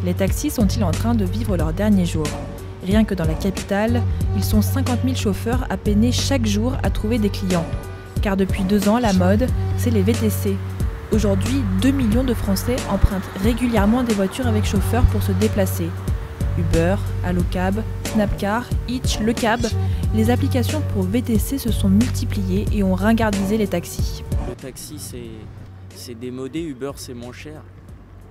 Les taxis sont-ils en train de vivre leurs derniers jours? Rien que dans la capitale, ils sont 50 000 chauffeurs à peiner chaque jour à trouver des clients. Car depuis 2 ans, la mode, c'est les VTC. Aujourd'hui, 2 millions de Français empruntent régulièrement des voitures avec chauffeur pour se déplacer. Uber, Allocab, Snapcar, Hitch, Le Cab, les applications pour VTC se sont multipliées et ont ringardisé les taxis. Le taxi, c'est démodé, Uber, c'est moins cher.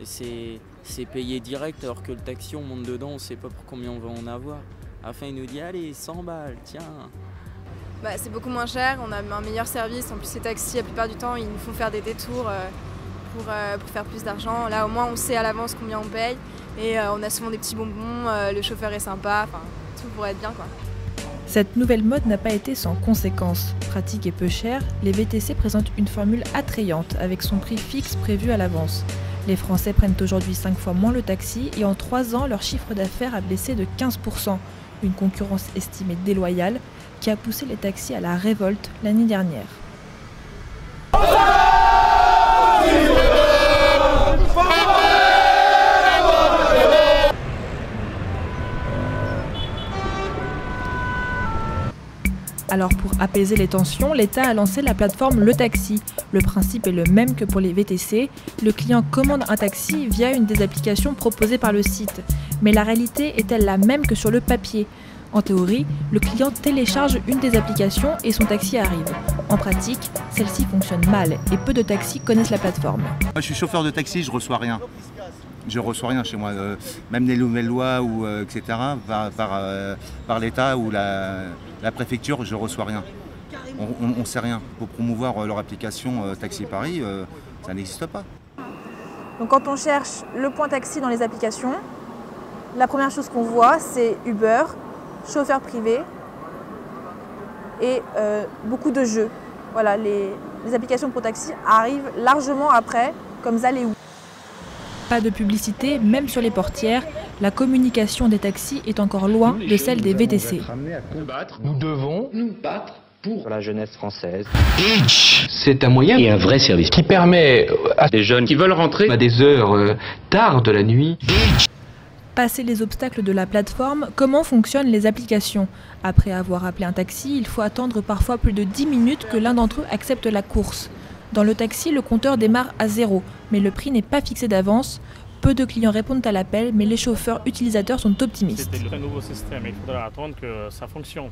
Et c'est payé direct, alors que le taxi, on monte dedans, on ne sait pas pour combien on va en avoir. Enfin, il nous dit, allez, 100 balles, tiens. C'est beaucoup moins cher, on a un meilleur service. En plus, les taxis, la plupart du temps, ils nous font faire des détours pour faire plus d'argent. Là, au moins, on sait à l'avance combien on paye. Et on a souvent des petits bonbons, le chauffeur est sympa, enfin, tout pourrait être bien, quoi. Cette nouvelle mode n'a pas été sans conséquences. Pratique et peu cher, les VTC présentent une formule attrayante avec son prix fixe prévu à l'avance. Les Français prennent aujourd'hui 5 fois moins le taxi et en 3 ans, leur chiffre d'affaires a baissé de 15%. Une concurrence estimée déloyale qui a poussé les taxis à la révolte l'année dernière. Alors pour apaiser les tensions, l'État a lancé la plateforme Le Taxi. Le principe est le même que pour les VTC. Le client commande un taxi via une des applications proposées par le site. Mais la réalité est-elle la même que sur le papier? En théorie, le client télécharge une des applications et son taxi arrive. En pratique, celle-ci fonctionne mal et peu de taxis connaissent la plateforme. Moi, je suis chauffeur de taxi, je reçois rien. Je reçois rien chez moi, même les nouvelles lois ou etc. Par l'État ou la préfecture, je reçois rien. On sait rien. Pour promouvoir leur application Taxi Paris, ça n'existe pas. Donc quand on cherche le point taxi dans les applications, la première chose qu'on voit, c'est Uber, chauffeur privé et beaucoup de jeux. Voilà, les applications pour taxi arrivent largement après, comme Zaléou. Pas de publicité, même sur les portières, la communication des taxis est encore loin de celle des VTC. Nous devons nous battre pour la jeunesse française. C'est un moyen Et un vrai service qui permet à des jeunes qui veulent rentrer à des heures tard de la nuit. Passer les obstacles de la plateforme, comment fonctionnent les applications? Après avoir appelé un taxi, il faut attendre parfois plus de 10 minutes que l'un d'entre eux accepte la course. Dans le taxi, le compteur démarre à 0, mais le prix n'est pas fixé d'avance. Peu de clients répondent à l'appel, mais les chauffeurs utilisateurs sont optimistes. C'est un nouveau système, il faudra attendre que ça fonctionne.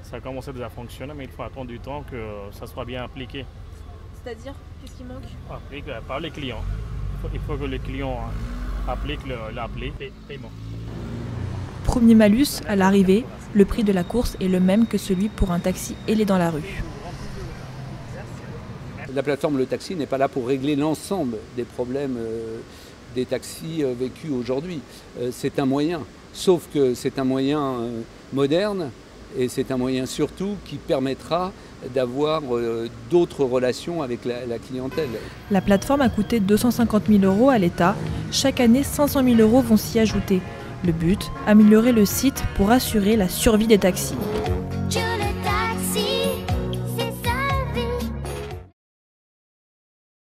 Ça a commencé déjà à fonctionner, mais il faut attendre du temps que ça soit bien appliqué. C'est-à-dire, qu'est-ce qui manque? Appliqué par les clients. Il faut que les clients appliquent l'appli paiement. Premier malus, à l'arrivée, le prix de la course est le même que celui pour un taxi ailé dans la rue. La plateforme Le Taxi n'est pas là pour régler l'ensemble des problèmes des taxis vécus aujourd'hui. C'est un moyen, sauf que c'est un moyen moderne et c'est un moyen surtout qui permettra d'avoir d'autres relations avec la clientèle. La plateforme a coûté 250 000 € à l'État. Chaque année, 500 000 € vont s'y ajouter. Le but, améliorer le site pour assurer la survie des taxis.